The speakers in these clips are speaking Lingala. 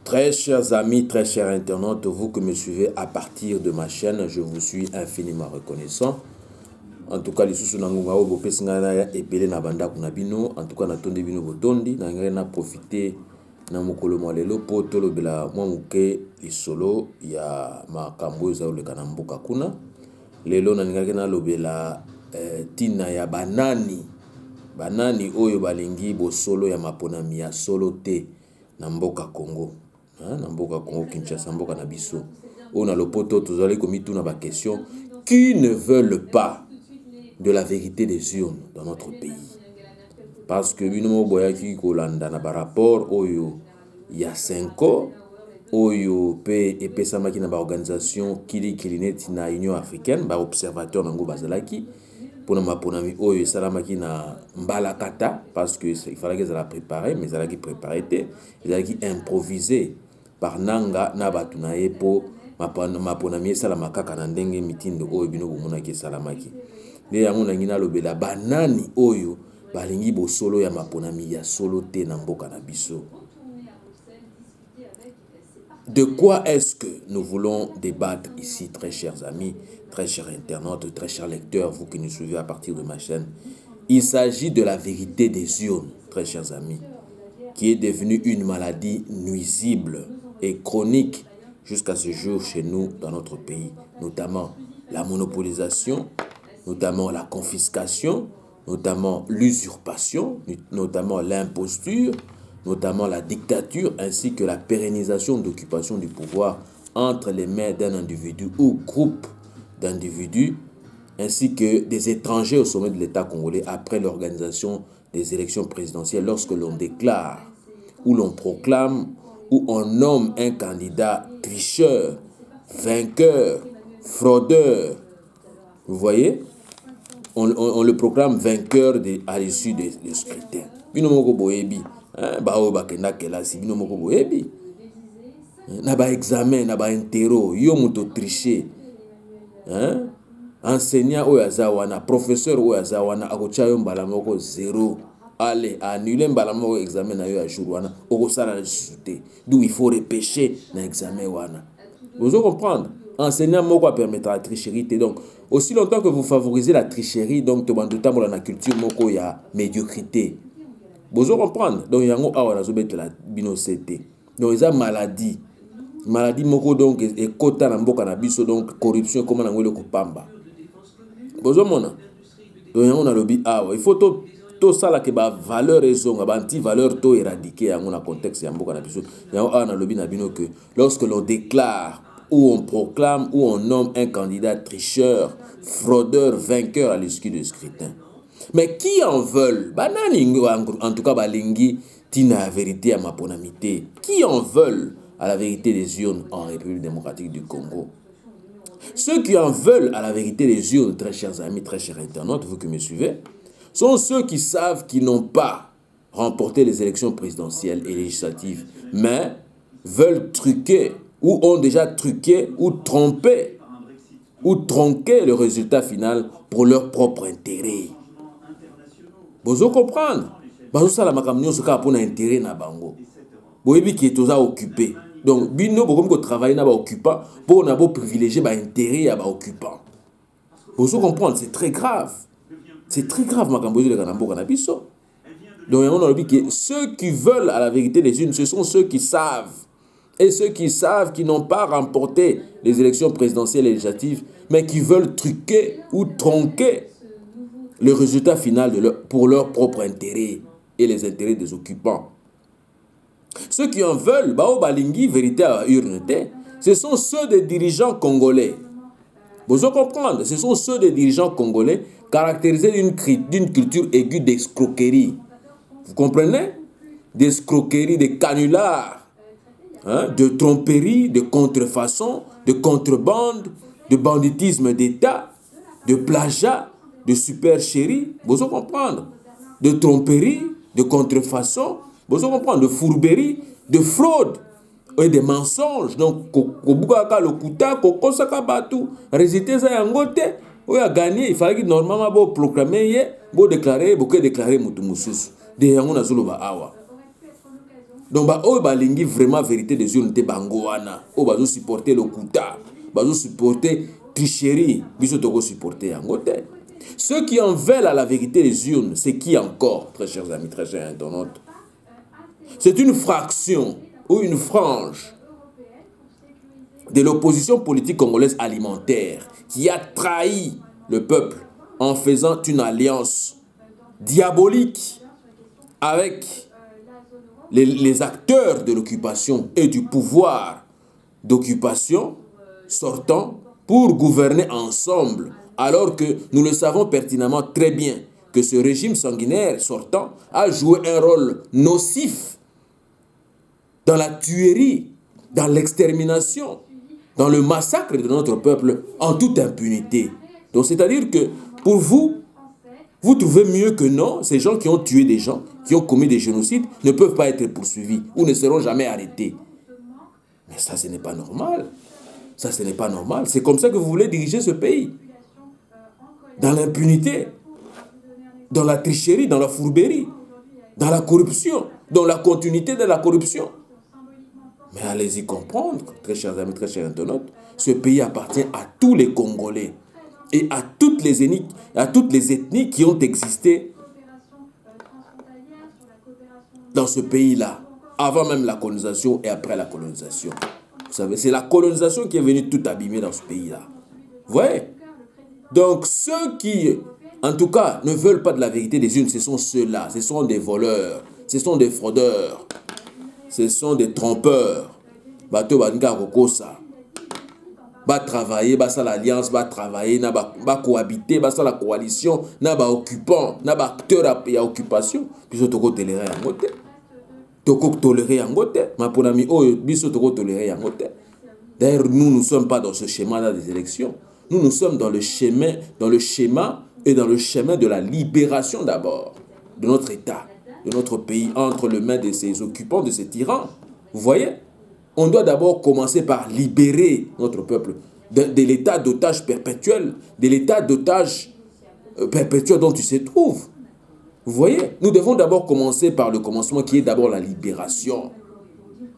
Très chers amis, très chers internautes, vous que me suivez à partir de ma chaîne, je vous suis infiniment reconnaissant. En tout cas, les sous nangunga obo pesingana ya epele na banda kuna bino. En tout cas, na tonde bino botondi na ngere na profiter na mokolo mwalelo po tolo bela mwa muke lisolo ya makambo za ole kana mboka kuna. Lelo na ngere na lobela tina ya banani oyo balingi bosolo ya maponami ya solo te na mboka Congo. Na mboka Congo Kinshasa mboka na biso. On a le poto tozali komituna ba question qui ne veulent pas de la vérité des urnes dans notre pays. Parce que bino boyaki kolanda na par rapport oyo il y a 5 ans oyo pe epesamaki na baorganisation kili neti na Union africaine baobservateur nango bazalaki mpona maponami oyo esalamaki na mbalakata parce que il fallait ezala préparé mais ezalaki préparé te ezalaki improvisé par nanga na bato na ye mpo maponami esalama kaka na ndenge mitindo oyo bino bomonaki esalamaki nde yango nangi nalobela banani oyo balingi bosolo ya maponami ya solo te na mboka na biso. De quoi est-ce que nous voulons débattre ici, très chers amis, très chers internautes, très chers lecteurs, vous qui nous suivez à partir de ma chaîne? Il s'agit de la vérité des urnes, très chers amis, qui est devenue une maladie nuisible et chronique jusqu'à ce jour chez nous, dans notre pays, notamment la monopolisation, notamment la confiscation, notamment l'usurpation, notamment l'imposture, notamment la dictature, ainsi que la pérennisation d'occupation du pouvoir entre les mains d'un individu ou groupe d'individus, ainsi que des étrangers au sommet de l'État congolais après l'organisation des élections présidentielles, lorsque l'on déclare ou l'on proclame ou on nomme un candidat tricheur, vainqueur, fraudeur. Vous voyez, on le proclame vainqueur à l'issue des scrutins. Binomoko boyebi, bao bakenda kelasi, binomoko boyebi. Na ba examen, na ba interro, yo muto tricher. Enseignant oyo azawana, professeur oyo azawana, akocha yo mbala moko 0. Allez, annuler mbala moko examen na yo à jour wana, okosala na sute. D'où il faut repêcher na examen wana. Vous allez comprendre? Enseignant moko a permettre la tricherie. Donc, aussi longtemps que vous favorisez la tricherie, donc tu vas la culture moko ya médiocrité. Vous allez comprendre? Donc, il y a un binosité. Donc, il y a maladie. Maladie moko donc et kota na mboka na biso donc corruption comme na ngwele kopamba. Vous allez comprendre? Donc, il y a un lobby. Il faut tout ça là que ba valeur ezonga ba anti valeur to éradiquer en un contexte ya mboka na biso. Il y a un lobby na bino que lorsque l'on déclare où on proclame, où on nomme un candidat tricheur, fraudeur, vainqueur à l'issue du scrutin. Mais qui en veulent? En tout cas, balingi tina la vérité à ma ponamité. Qui en veulent à la vérité des urnes en République démocratique du Congo? Ceux qui en veulent à la vérité des urnes, très chers amis, très chers internautes, vous qui me suivez, sont ceux qui savent qu'ils n'ont pas remporté les élections présidentielles et législatives, mais veulent truquer ou ont déjà truqué ou trompé ou tronqué le résultat final pour leur propre intérêt. Vous allez comprendre? Vous allez comprendre pour intérêt na bango. Vous avez qui est occupé. Donc, bino bokom ko travailler na ba occupant pour na bo privilégier ba intérêt à ba occupant. Vous allez comprendre, c'est très grave. C'est très grave makambo de kanambo kana biso. Donc, on a dit que ceux qui veulent à la vérité des unes, ce sont ceux qui savent. Et ceux qui savent qu'ils n'ont pas remporté les élections présidentielles et législatives, mais qui veulent truquer ou tronquer le résultat final pour leur propre intérêt et les intérêts des occupants. Ceux qui en veulent, bao balingi, vérité à urneté, ce sont ceux des dirigeants congolais. Vous allez comprendre, ce sont ceux des dirigeants congolais caractérisés d'une culture aiguë d'escroquerie. Vous comprenez? D'escroquerie, de canulars. De tromperie, de contrefaçon, de contrebande, de banditisme d'État, de plagiat, de supercherie, vous allez comprendre, de tromperie, de contrefaçon, vous allez comprendre, de fourberie, de fraude et de mensonges. Donc, kobuka le kuta, kokosaka batu, résultat ça yangote, ou a gagné, il fallait que normalement bo proclamer, bo déclarer, bo que déclarer mutu mususu. De yangona zuluba awa. Donc, balingi vraiment vérité des urnes te bangoana. Bazo supporter le kuta. Bazo supporter tricherie. Biso toko supporter yangote. Ceux qui en veulent à la vérité des urnes, c'est qui encore, très chers amis, très chers internautes? C'est une fraction ou une frange de l'opposition politique congolaise alimentaire qui a trahi le peuple en faisant une alliance diabolique avec les acteurs de l'occupation et du pouvoir d'occupation sortant pour gouverner ensemble, alors que nous le savons pertinemment très bien que ce régime sanguinaire sortant a joué un rôle nocif dans la tuerie dans l'extermination, dans le massacre de notre peuple en toute impunité. Donc c'est-à-dire que pour vous, vous trouvez mieux que non, ces gens qui ont tué des gens, qui ont commis des génocides, ne peuvent pas être poursuivis ou ne seront jamais arrêtés. Mais ça, ce n'est pas normal. Ça, ce n'est pas normal. C'est comme ça que vous voulez diriger ce pays. Dans l'impunité, dans la tricherie, dans la fourberie, dans la corruption, dans la continuité de la corruption. Mais allez-y comprendre, très chers amis, très chers internautes, ce pays appartient à tous les Congolais et à toutes les ethnies qui ont existé dans ce pays-là, avant même la colonisation et après la colonisation. Vous savez, c'est la colonisation qui est venue tout abîmer dans ce pays-là. Vous voyez? Donc, ceux qui, en tout cas, ne veulent pas de la vérité des unes, ce sont ceux-là. Ce sont des voleurs, ce sont des fraudeurs, ce sont des trompeurs. Bato Banga Rokosa. Va travailler, va ça l'alliance, va travailler, va cohabiter, va ça la coalition, va occupant, va acteur à occupation. Puis surtout tolérer en côté. Toko tolérer en côté. Ma pour ami, oh, biso toko tolérer en côté. D'ailleurs, nous ne sommes pas dans ce schéma-là des élections. Nous sommes dans le schéma et dans le chemin de la libération d'abord de notre État, de notre pays, entre les mains de ces occupants, de ces tyrans. Vous voyez? On doit d'abord commencer par libérer notre peuple de l'état d'otage perpétuel, de l'état d'otage perpétuel dont tu se trouves. Vous voyez? Nous devons d'abord commencer par le commencement qui est d'abord la libération.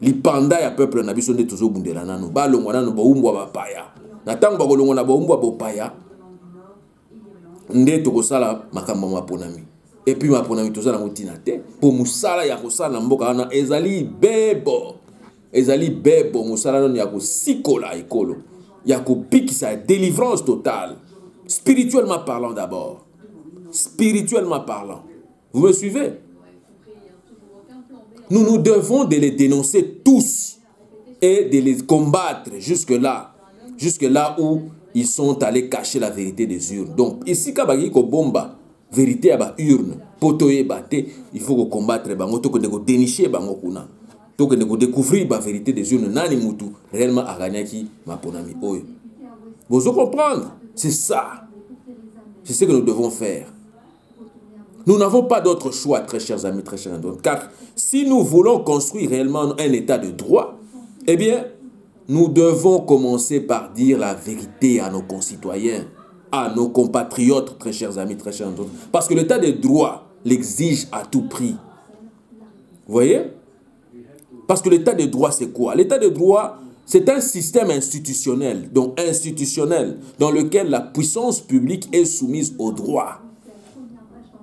Lipanda ya peuple na biso nde tozo bundela nanu ba longwana no baumbwa bapaya. Na tango ba kolongona baumbwa bopaya. Nde tokosala makambo maponami. Et puis maponami tozala ngotina te po musala ya kosala mboka na ezali bebo. Ezali bebo musala non ya kosikola ekolo. Ya kopikisa délivrance totale. Spirituellement parlant d'abord. Spirituellement parlant. Vous me suivez? Nous devons de les dénoncer tous et de les combattre jusque-là où ils sont allés cacher la vérité des urnes. Donc, ici, quand on bomba, vérité à la urne, potoye bate, il faut combattre, bango, to dénicher bango kuna, to découvrir la vérité des urnes, nani mutu, réellement à gagner qui ma ponami. Vous comprendre? C'est ça. C'est ce que nous devons faire. Nous n'avons pas d'autre choix, très chers amis, très chers amis. Car si nous voulons construire réellement un état de droit, eh bien, nous devons commencer par dire la vérité à nos concitoyens, à nos compatriotes, très chers amis, très chers amis. Parce que l'état de droit l'exige à tout prix. Vous voyez? Parce que l'état de droit, c'est quoi? L'état de droit, c'est un système institutionnel, donc institutionnel, dans lequel la puissance publique est soumise au droit.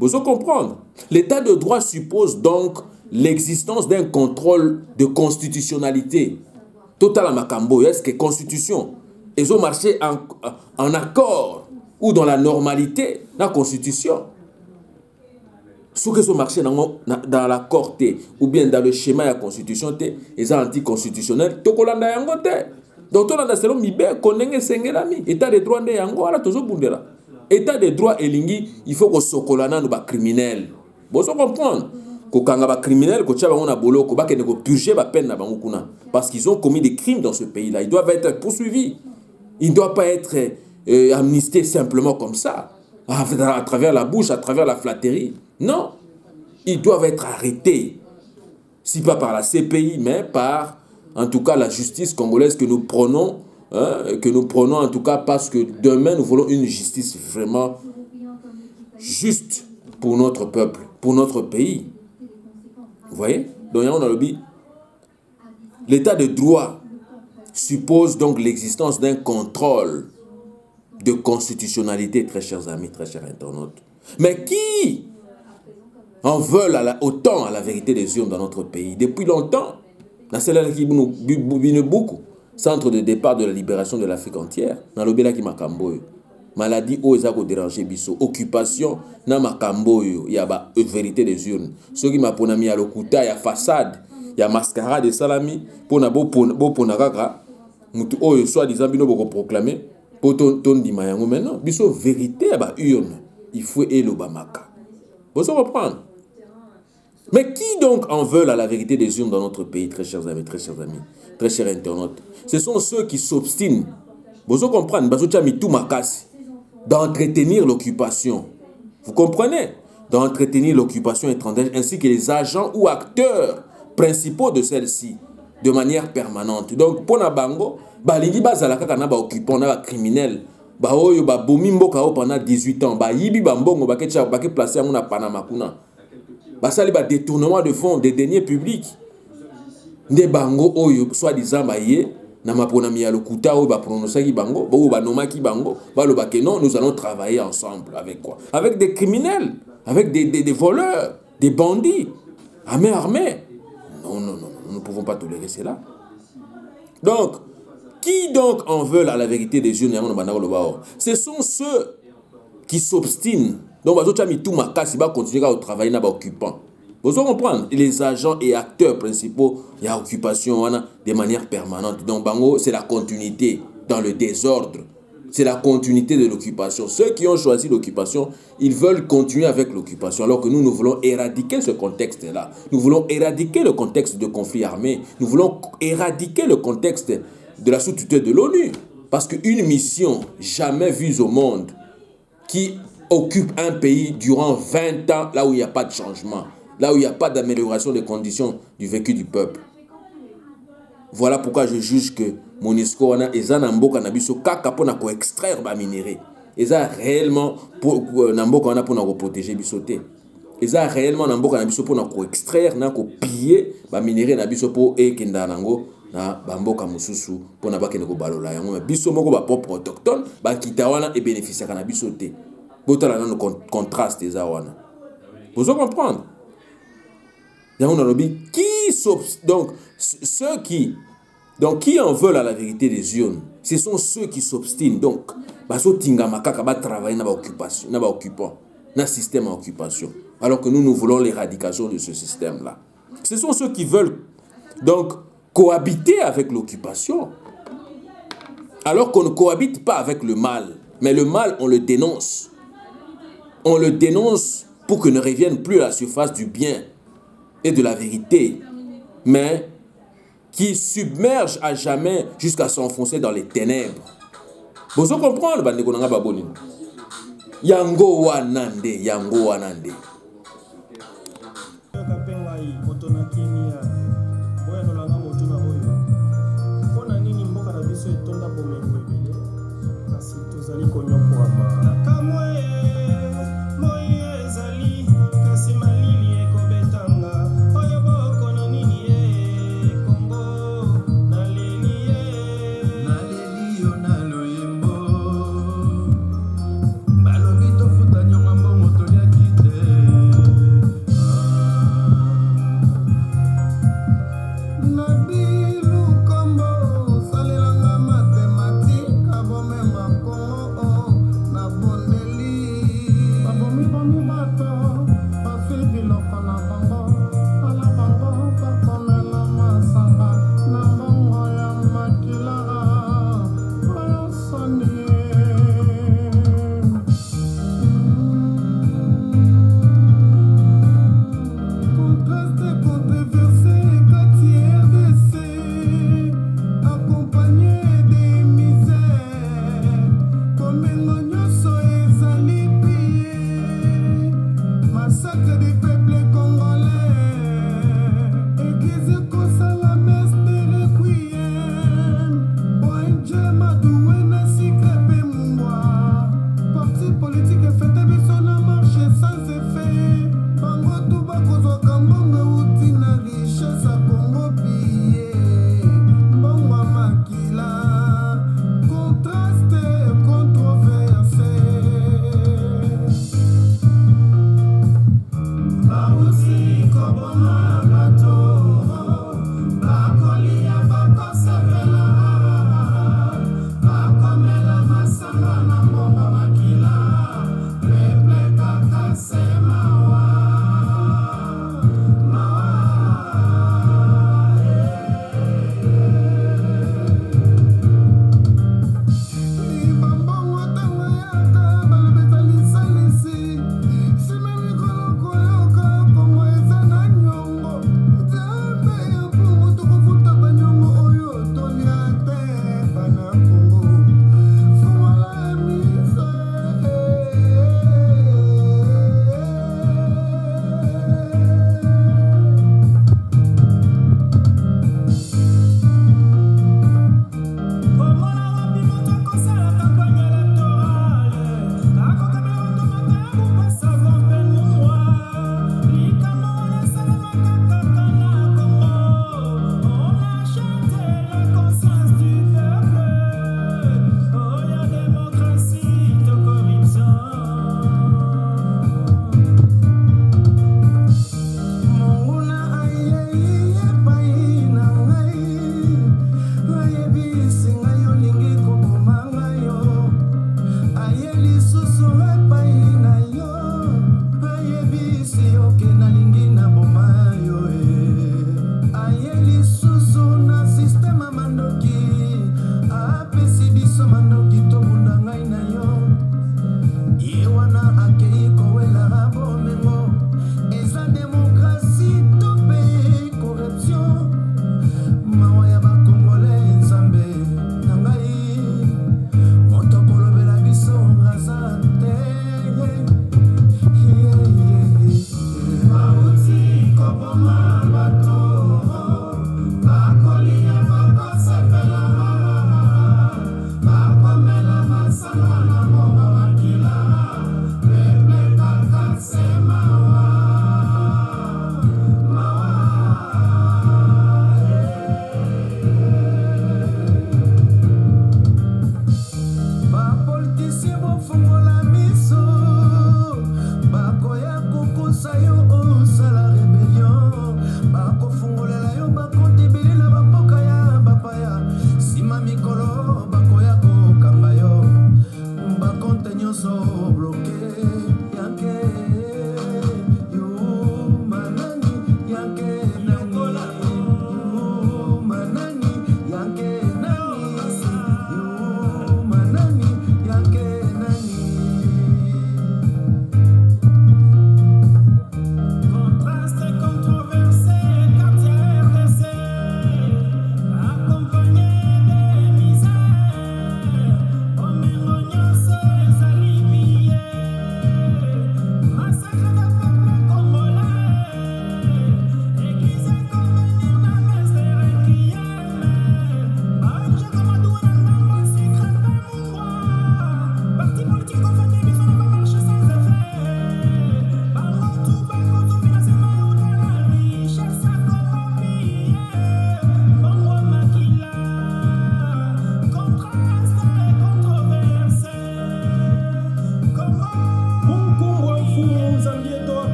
Vous devez comprendre. L'état de droit suppose donc l'existence d'un contrôle de constitutionnalité. Total à Makambo, est-ce que constitution, ils ont marché en accord ou dans la normalité, la constitution. Ceux qui ont marché dans l'accord ou bien dans le schéma de la constitution, ils sont anticonstitutionnels. Tokolanda yangote. Donc, tolanda selon mibe konenge sengelami. État de droit de yango ala tozo bundela. État de droit elingi, il faut que sokolana no ba criminel. Vous comprendre? Kokanga ba criminel, ko tchaba na boloko, ba kene ko purger ba peine na bango kuna parce qu'ils ont commis des crimes dans ce pays-là. Ils doivent être poursuivis. Ils ne doivent pas être amnistiés simplement comme ça, à travers la bouche, à travers la flatterie. Non, ils doivent être arrêtés. Si pas par la CPI, mais par, en tout cas, la justice congolaise que nous prenons. En tout cas parce que demain nous voulons une justice vraiment juste pour notre peuple, pour notre pays. Vous voyez? Donc on a le but. L'état de droit suppose donc l'existence d'un contrôle de constitutionnalité, très chers amis, très chers internautes. Mais qui en veulent autant à la vérité des urnes dans notre pays? Depuis longtemps, la celle qui nous beaucoup. Centre de départ de la libération de l'Afrique entière. Dans le Bela qui makambo. Maladie au ezako déranger biso. Occupation na makambo yo. Il y a la vérité des urnes. Ceux qui m'a ponami à l'okuta, il y a façade, il y a mascarade de salami. Pona bo pona kaka. Mutu o soit disant bino boko proclamer. Po ton di mayango maintenant. Biso vérité à ba urne. Il faut elo bamaka. Vous comprenez? Mais qui donc en veulent à la vérité des urnes dans notre pays, très chers amis, très chers amis, très chers internautes? Ce sont ceux qui s'obstinent, vous comprenez, d'entretenir l'occupation. Vous comprenez? D'entretenir l'occupation étrangère ainsi que les agents ou acteurs principaux de celle-ci de manière permanente. Donc, pour Nabango, balingi bazalaka kana ba occupant na criminel, ba oyo ba bomi mboka pendant 18 ans, ba yibi ba mbongo ba ketcha ba ke placer na Panama kuna. Basali ba détournement de fonds, des deniers publics. Nde bango oyo soi-disant ba ye na maponami ya lokuta oyo ba prononcaki bango, ba nomaki bango, ba lo ba que non, nous allons travailler ensemble avec quoi? Avec des criminels, avec des voleurs, des bandits, armés. Non, nous ne pouvons pas tolérer cela. Donc, qui donc en veulent à la vérité des yeux? Ce sont ceux qui s'obstinent. Donc, tout va continuer à travailler dans occupant. Vous comprenez? Les agents et acteurs principaux, il y a occupation de manière permanente. Donc, bango, c'est la continuité dans le désordre. C'est la continuité de l'occupation. Ceux qui ont choisi l'occupation, ils veulent continuer avec l'occupation, alors que nous voulons éradiquer ce contexte-là. Nous voulons éradiquer le contexte de conflit armé. Nous voulons éradiquer le contexte de la sous-tutelle de l'ONU. Parce qu'une mission jamais vue au monde qui occupe un pays durant 20 ans, là où il n'y a pas de changement, là où il n'y a pas d'amélioration des conditions du vécu du peuple. Voilà pourquoi je juge que MONUSCO wana eza na mboka na biso kaka pona ko extraire ba minéraux. Eza réellement pour na mboka wana pona ko protéger biso te. Eza réellement na mboka na biso pona ko extraire na ko piller ba minéraux na biso po ekenda nango na ba mboka mususu pona ba kende ko balola yango biso moko ba propre autochtone ba kita wana e bénéficier na biso te. Botala na no contraste eza wana. Vous comprenez? Donc, ceux qui en veulent à la vérité des urnes, ce sont ceux qui s'obstinent. Donc, travailler dans l'occupation, dans l'occupant, dans le système à occupation. Alors que nous voulons l'éradication de ce système-là. Ce sont ceux qui veulent donc cohabiter avec l'occupation. Alors qu'on ne cohabite pas avec le mal. Mais le mal, on le dénonce. On le dénonce pour que ne revienne plus à la surface du bien et de la vérité, mais qui submerge à jamais jusqu'à s'enfoncer dans les ténèbres. Vous comprenez, bande konanga baboni? Yango wanande.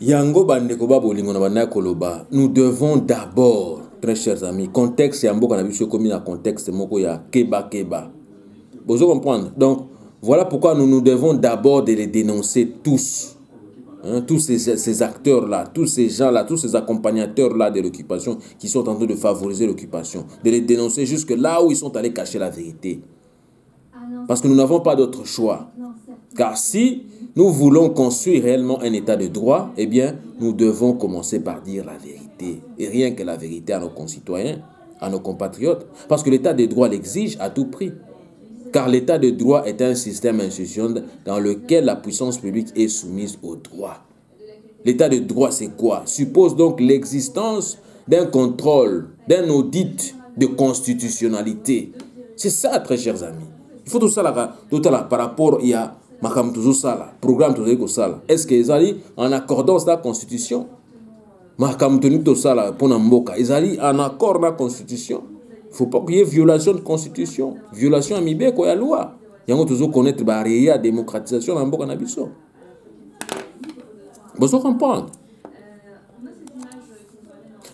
Yango bandeko ba bolingo na bana koloba, nous devons d'abord, très chers amis, contexte yambo kana biso komi na contexte moko ya keba keba. Vous comprendre? Donc voilà pourquoi nous devons d'abord de les dénoncer tous. Hein, tous ces acteurs-là, tous ces gens-là, tous ces accompagnateurs-là de l'occupation qui sont en train de favoriser l'occupation, de les dénoncer jusque là où ils sont allés cacher la vérité. Parce que nous n'avons pas d'autre choix. Car si nous voulons construire réellement un état de droit, eh bien, nous devons commencer par dire la vérité. Et rien que la vérité à nos concitoyens, à nos compatriotes. Parce que l'état de droit l'exige à tout prix. Car l'état de droit est un système institutionnel dans lequel la puissance publique est soumise au droit. L'état de droit, c'est quoi? Suppose donc l'existence d'un contrôle, d'un audit de constitutionnalité. C'est ça, très chers amis. Il faut tout ça là, par rapport à programme. Est-ce qu'ils allaient en accordance la constitution? Ils allaient en accord la constitution. Il ne faut pas qu'il y ait violation de constitution. Violation amibé quoi la loi. Il y a toujours connaître la démocratisation dans le Nabiso. Vous comprenez?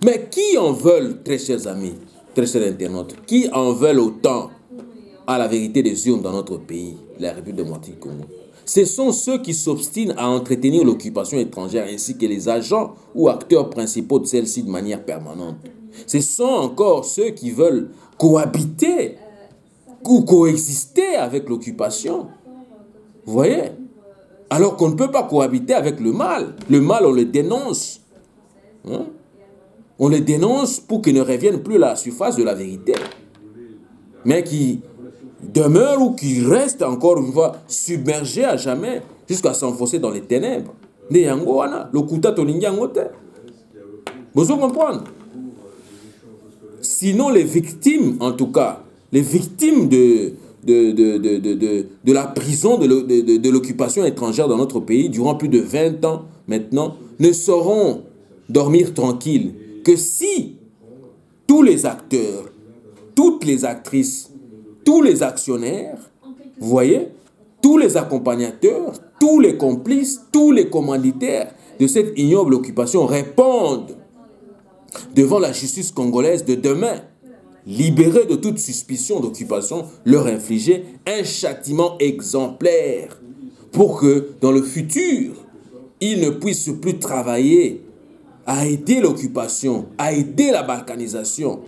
Mais qui en veulent, très chers amis, très chers internautes, qui en veulent autant à la vérité des urnes dans notre pays, la République démocratique du Congo? Ce sont ceux qui s'obstinent à entretenir l'occupation étrangère ainsi que les agents ou acteurs principaux de celle-ci de manière permanente. Ce sont encore ceux qui veulent cohabiter ou coexister avec l'occupation. Vous voyez? Alors qu'on ne peut pas cohabiter avec le mal. Le mal, on le dénonce. Hein? On le dénonce pour qu'il ne revienne plus à la surface de la vérité. Mais qui demeure ou qui reste encore une fois submergé à jamais jusqu'à s'enfoncer dans les ténèbres. Vous comprenez? Sinon, les victimes, en tout cas, les victimes de la prison, de l'occupation étrangère dans notre pays, durant plus de 20 ans maintenant, ne sauront dormir tranquilles que si tous les acteurs, toutes les actrices, tous les actionnaires, vous voyez, tous les accompagnateurs, tous les complices, tous les commanditaires de cette ignoble occupation répondent devant la justice congolaise de demain, libérés de toute suspicion d'occupation, leur infliger un châtiment exemplaire pour que dans le futur, ils ne puissent plus travailler à aider l'occupation, à aider la balkanisation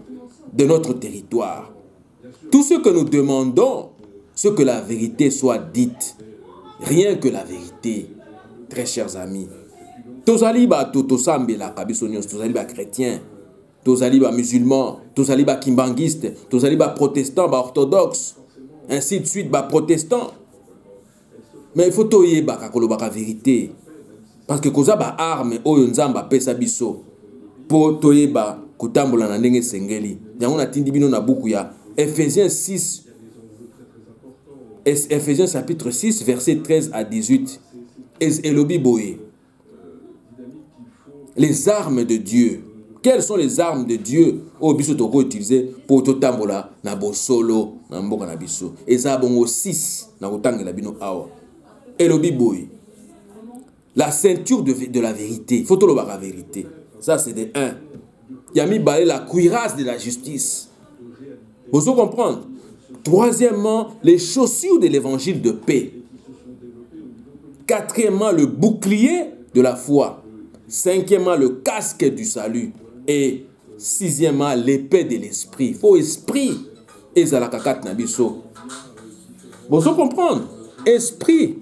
de notre territoire. Tout ce que nous demandons, c'est que la vérité soit dite. Rien que la vérité, très chers amis. Tozali ba totosambe la kabisonios, tozali ba chrétien, tozali ba musulman, tozali ba kimbangiste, tozali ba protestant, ba orthodoxe, ainsi de suite ba protestant. Mais il faut toyeba kakoloba ka vérité. Parce que koza ba arme oyo nzamba pesa biso po toyeba kutambola na ndenge sengeli. Yango na tindi bino na buku ya Ephésiens 6, Ephésiens chapitre 6 verset 13 à 18. Elobi boye. Les armes de Dieu. Quelles sont les armes de Dieu au biso toko utiliser pour totambola na bosolo na mboka na biso. Eza bongo 6 na kotangela bino awa. Elobi boye. La ceinture de la vérité. Il faut tout le voir la vérité. Ça, c'est de 1. Yami balé la cuirasse de la justice. Vous pouvez comprendre? Troisièmement, les chaussures de l'évangile de paix. Quatrièmement, le bouclier de la foi. Cinquièmement, le casque du salut. Et sixièmement, l'épée de l'esprit. Il faut esprit. Et ça la kakate nabiso. Vous pouvez comprendre? Esprit.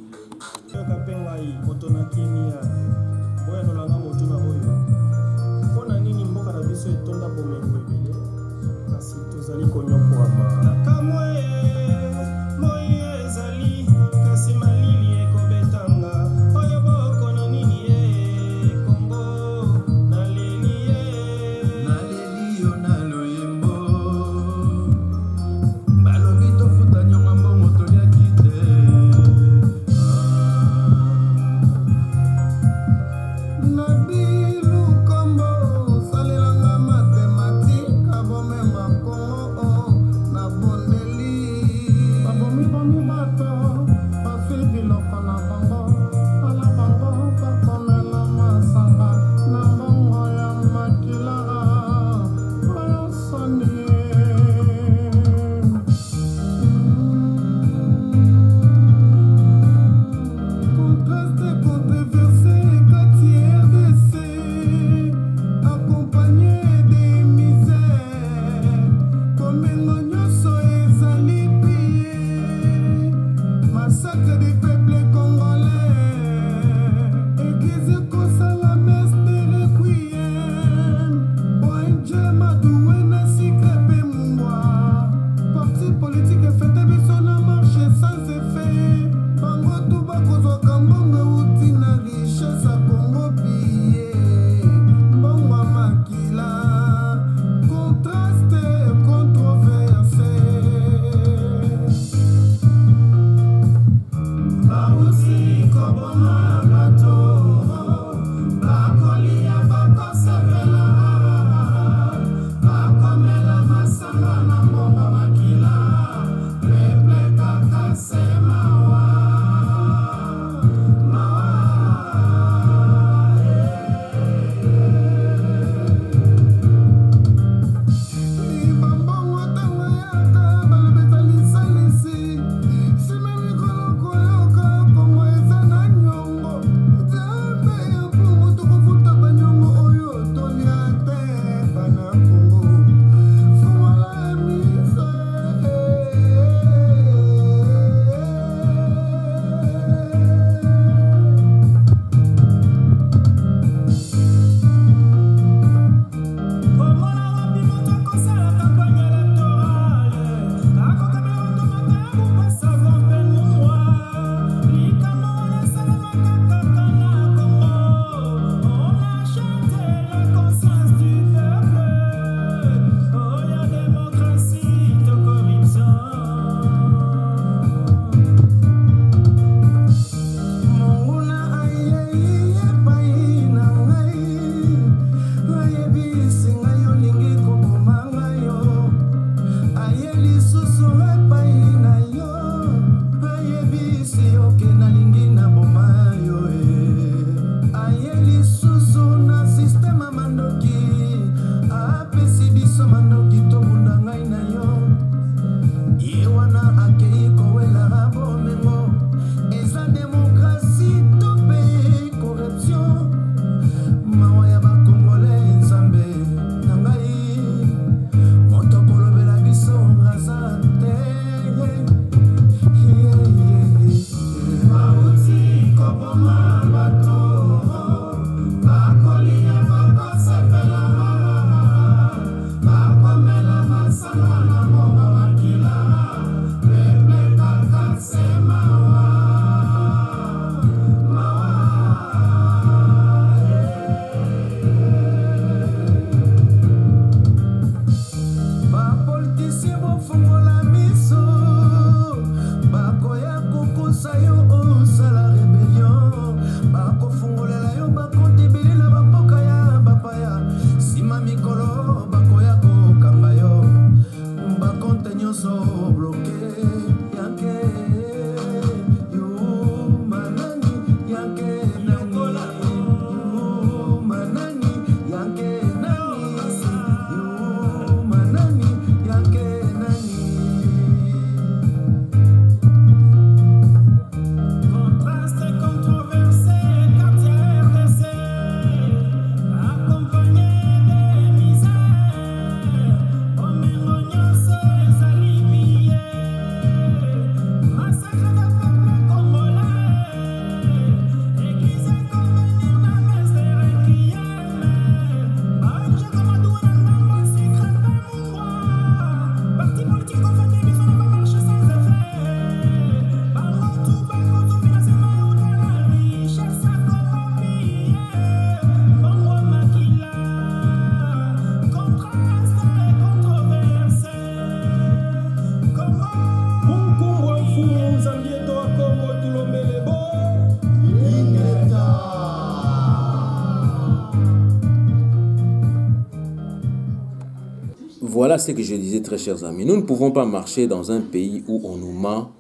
voilà ce que je disais, très chers amis. Nous ne pouvons pas marcher dans un pays où on nous ment,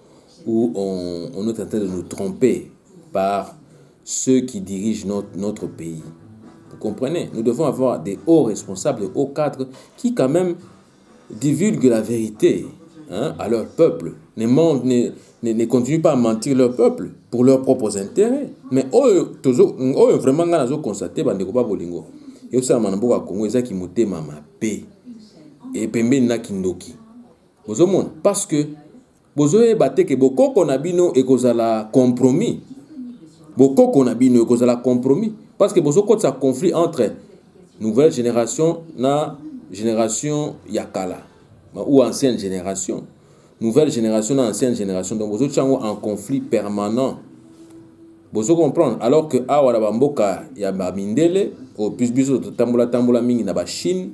où on est en train de nous tromper par ceux qui dirigent notre pays. Vous comprenez? Nous devons avoir des hauts responsables, des hauts cadres qui quand même divulguent la vérité, hein, à leur peuple. Ne continuent pas à mentir leur peuple pour leurs propres intérêts. Mais vraiment, on a constaté que bolingo. Et aussi, on a Congo, ils ont motema mabe et pembe na kindoki. Parce que bozoe bateke bokoko na bino et kozala compromis. Bokoko na bino et kozala compromis. Parce que bozoko ça conflit entre nouvelle génération na génération yakala ou ancienne génération. Nouvelle génération na ancienne génération. Donc bozo tchango en conflit permanent. Bozo comprendre alors que awa na bamboka ya mindele au plus biso tambola mingi na ba Chine,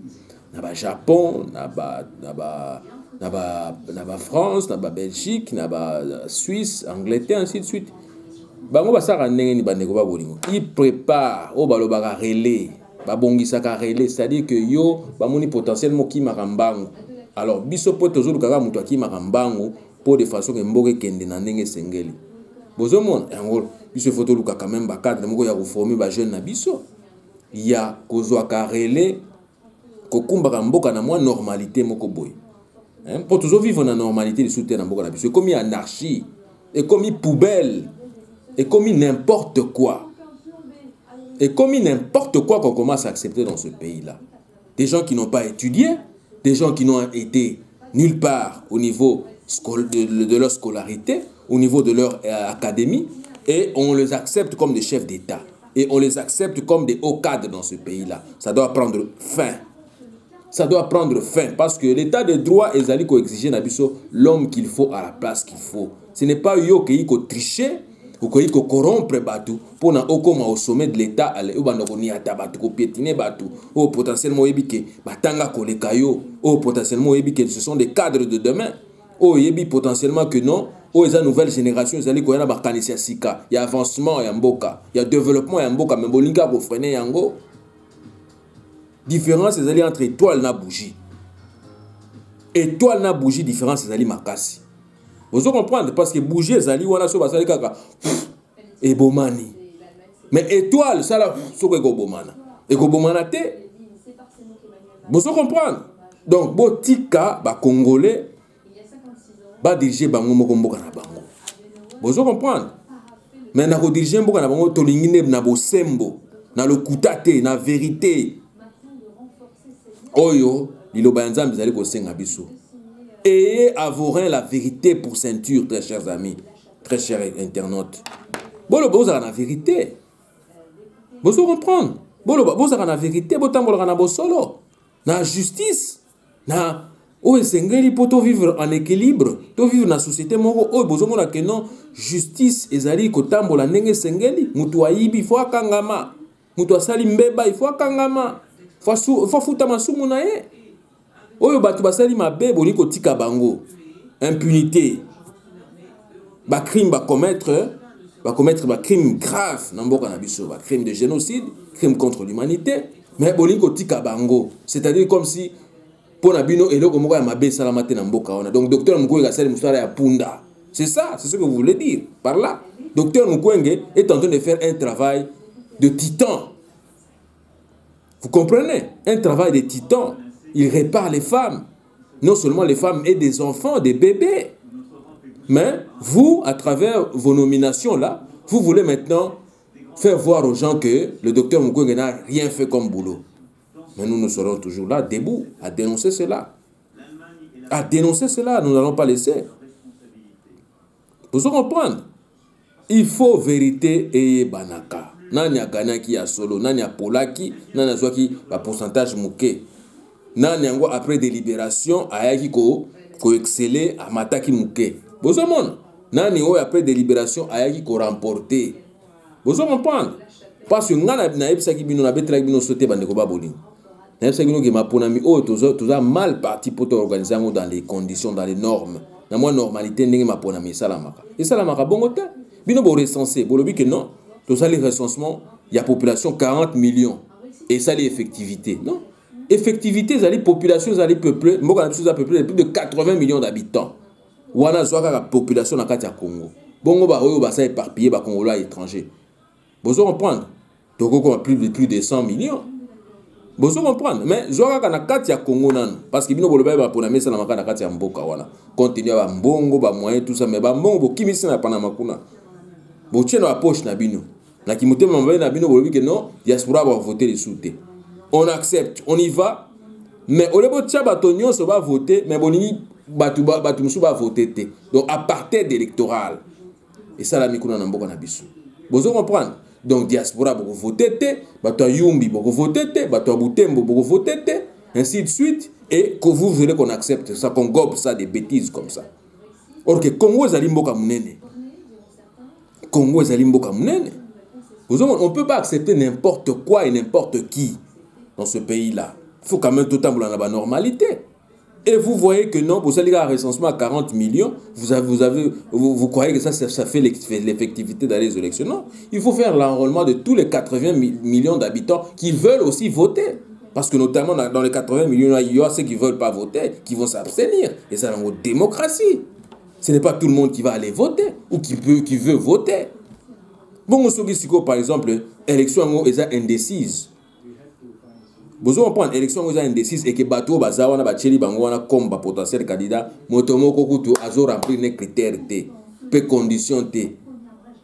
na ba Japon, na ba France, na ba Belgique, na ba Suisse, Angleterre, ainsi de suite. Bango basaka ndenge ni bandeko ba bolingo. Ils préparent au balobaka relais, ba bongisaka relais, c'est-à-dire que yo bamoni potentiellement ki makambango. Alors biso po tozulu kaka mutu ki makambango pour de façon que mboke kende na ndenge sengeli. Bozo mon ngol biso photo luka quand même ba cadre moko ya ko former ba jeune na biso. Ya kozwa ka relais kokumba mboka na moi normalité moko boy. Hein, pour toujours vivre dans la normalité de soutien dans mboka na biso, comme anarchie, et comme poubelle, et comme n'importe quoi. Et comme n'importe quoi qu'on commence à accepter dans ce pays-là. Des gens qui n'ont pas étudié, des gens qui n'ont été nulle part au niveau de leur scolarité, au niveau de leur académie, et on les accepte comme des chefs d'État. Et on les accepte comme des hauts cadres dans ce pays-là. Ça doit prendre fin. Ça doit prendre fin. Parce que l'état de droit est allé exiger l'homme qu'il faut à la place qu'il faut. Ce n'est pas yo qui ko tricher ou qui ko corrompre batu pour na okoma au sommet de l'état aller ou bandoni ata batu ko piétiner batu ou potentiellement yebike batanga koleka yo ou potentiellement yebike ce sont des cadres de demain ou yebi potentiellement que non ou les nouvelles générations ils allaient ko yana bakanisi sika il y a avancement ya mboka il y a développement ya mboka mais bolinga ko freiner yango. Différence c'est entre étoile na bougie. Étoile na bougie différence c'est makasi. Vous comprenez parce que bougie ezali wana so basali kaka et bomani. Mais étoile ça la so ko bomana. Et ko bomana te. Vous comprenez? Donc botika ba congolais ba diriger bango moko mboka na bango. Vous comprenez? Mais na ko diriger mboka na bango to lingine na bosembo, na lokutate, na vérité. Oyo liloba nzambe zali ko senga biso. Ayez à vos reins la vérité pour ceinture, très chers amis, très chers internautes. Bolo boza la vérité. Bozo comprendre. Bolo boza la vérité, botambola na bosolo. Na justice. Na o esengeli poto vivre en équilibre, to vivre na société moko o bozo mona que non justice ezali ko tambola ndenge sengeli, mutu ayibi fo akangama. Mutu asali mbeba ifo akangama. Fo futa masumu na ye. Oyo batu basali mabe boni ko tika bango. Impunité. Ba crime ba commettre ba crime grave na mboka na biso, ba crime de génocide, crime contre l'humanité, mais boni ko tika bango. C'est-à-dire comme si pona bino eloko moko ya mabe salamate na mboka ona. Donc docteur Mukwege asali musala ya punda. C'est ça, c'est ce que vous voulez dire par là. Docteur Mukwege est en train de faire un travail de titan. Vous comprenez? Un travail de titan. Il répare les femmes. Non seulement les femmes et des enfants, des bébés. Mais vous, à travers vos nominations-là, vous voulez maintenant faire voir aux gens que le docteur Mukwege n'a rien fait comme boulot. Mais nous serons toujours là, debout, à dénoncer cela. À dénoncer cela, nous n'allons pas laisser. Vous comprenez? Il faut vérité et banaka. Nani a gagné qui a solo, nani a polaki, nani a zwaki ba pourcentage muke. Nani yango après délibération ayaki ko exceller a mataki muke. Bozo mon. Nani o après délibération ayaki ko remporter. Bozo comprendre. Parce que ngana na ebisaki bino na betra bino sauter bandeko ba bolingo. Na ebisaki bino ke maponami o toza mal parti pour organiser dans les conditions, dans les normes. Na moi normalité ndenge maponami salamaka. Et salamaka bongo te. Bino bo recensé, bo lobi que non. Tout ça, les recensements, il y a population 40 millions. Et ça, les effectivités. Non. effectivité zali population zali peuplée mboka na biso za peuplée de plus de 80 millions d'habitants wana zwaka la population na kati ya Congo bongo ba oyo basa éparpillé ba congolais étrangers bozo comprendre toko plus de 100 millions bozo comprendre mais zwaka na kati ya Congo nanu parce que bino boloba ba pona mesa na makana kati ya mboka wana continuer ba mbongo ba moyen tout ça mais ba mbongo bo kimisi na pana makuna bo tchena ba poche na bino na kimotema mbaye na bino bolobi que non diaspora va voter les sous. On accepte, on y va, mais au lieu de bato nyonso va voter, mais bonini batu musu va voter te. Donc à partir d'électoral. Et ça la mikuna na mboka na biso. Bozo comprendre. Donc diaspora boko voter te, bato yumbi boko voter te, bato butembo boko voter te, ainsi de suite et que vous voulez qu'on accepte ça, qu'on gobe ça des bêtises comme ça. Or que Congo zali mboka munene. Congo zali mboka munene. On ne peut pas accepter n'importe quoi et n'importe qui dans ce pays-là. Il faut quand même tout le temps dans la normalité. Et vous voyez que non, vous allez à un recensement à 40 millions, vous croyez que ça fait l'effectivité d'aller aux élections. Non, il faut faire l'enrôlement de tous les 80 millions d'habitants qui veulent aussi voter. Parce que notamment dans les 80 millions, il y a ceux qui ne veulent pas voter, qui vont s'abstenir. Et ça, c'est une démocratie. Ce n'est pas tout le monde qui va aller voter ou qui veut voter. Bon, par exemple, l'élection est indécise. Vous comprenez l'élection est indécise et que bateau bazawana bacheli bangwana comme potentiel candidat motomoko kutu azo remplir les critères té peu conditions té.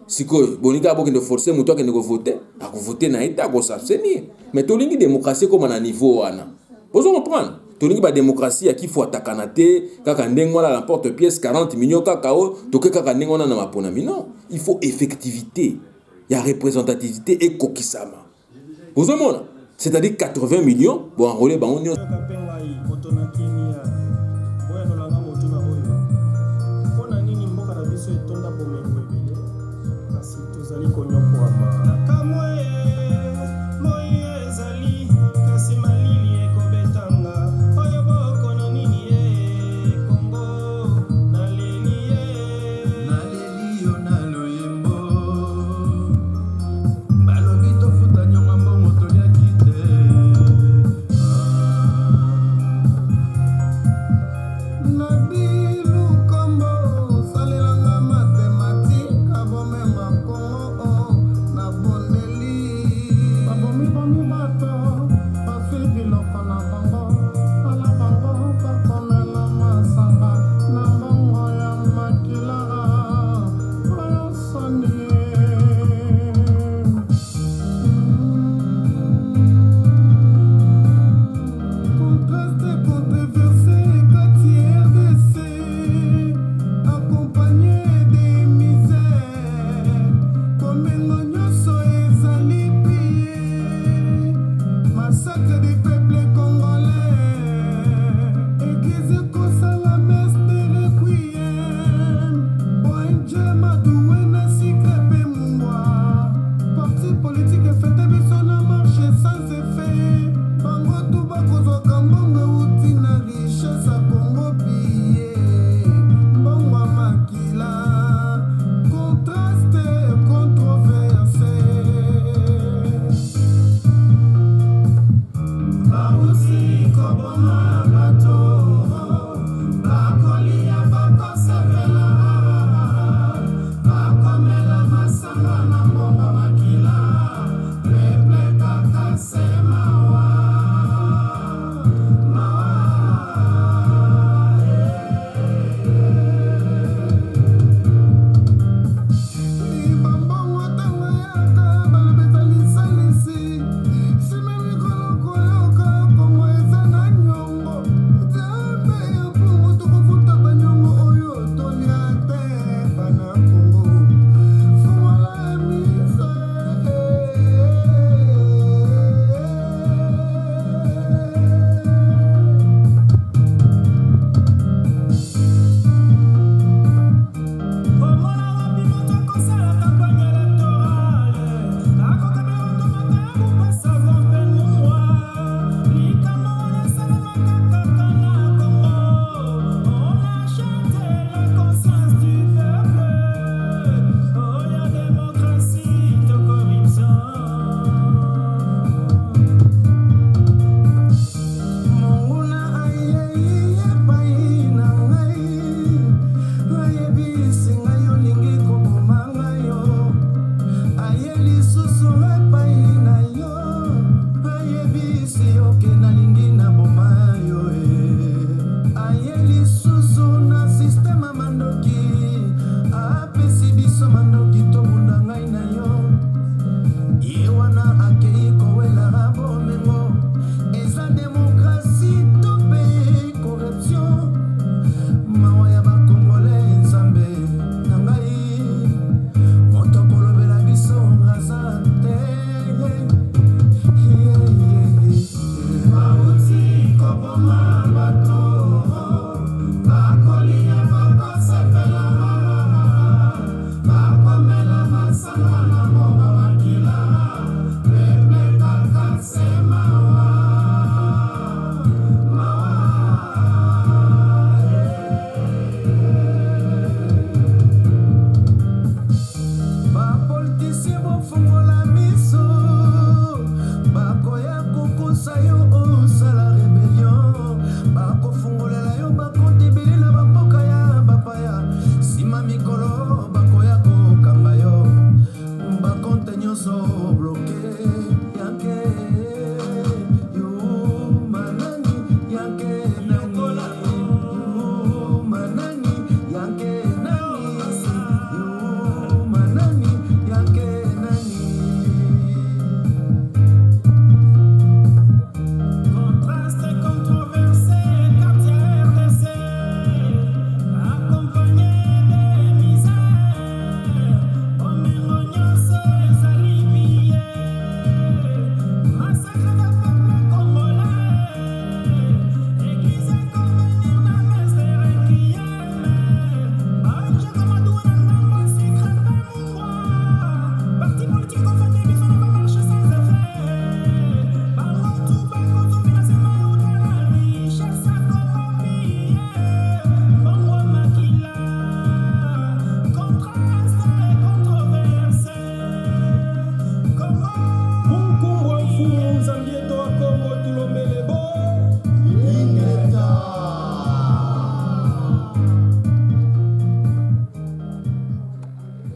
Siko bonika boke de forcer muto ke ne voter, a voter na ita ko s'abstenir. Mais tolingi démocratie comme na niveau wana. Vous comprenez tolingi ba démocratie à qui faut attaquer té kaka ndengwana la porte pièce 40 millions kakao toke kaka ndengwana na mapona non, il faut effectivité. Il y a représentativité et kokisama. Vous comprenez? C'est-à-dire 80 millions pour enrôler bah on est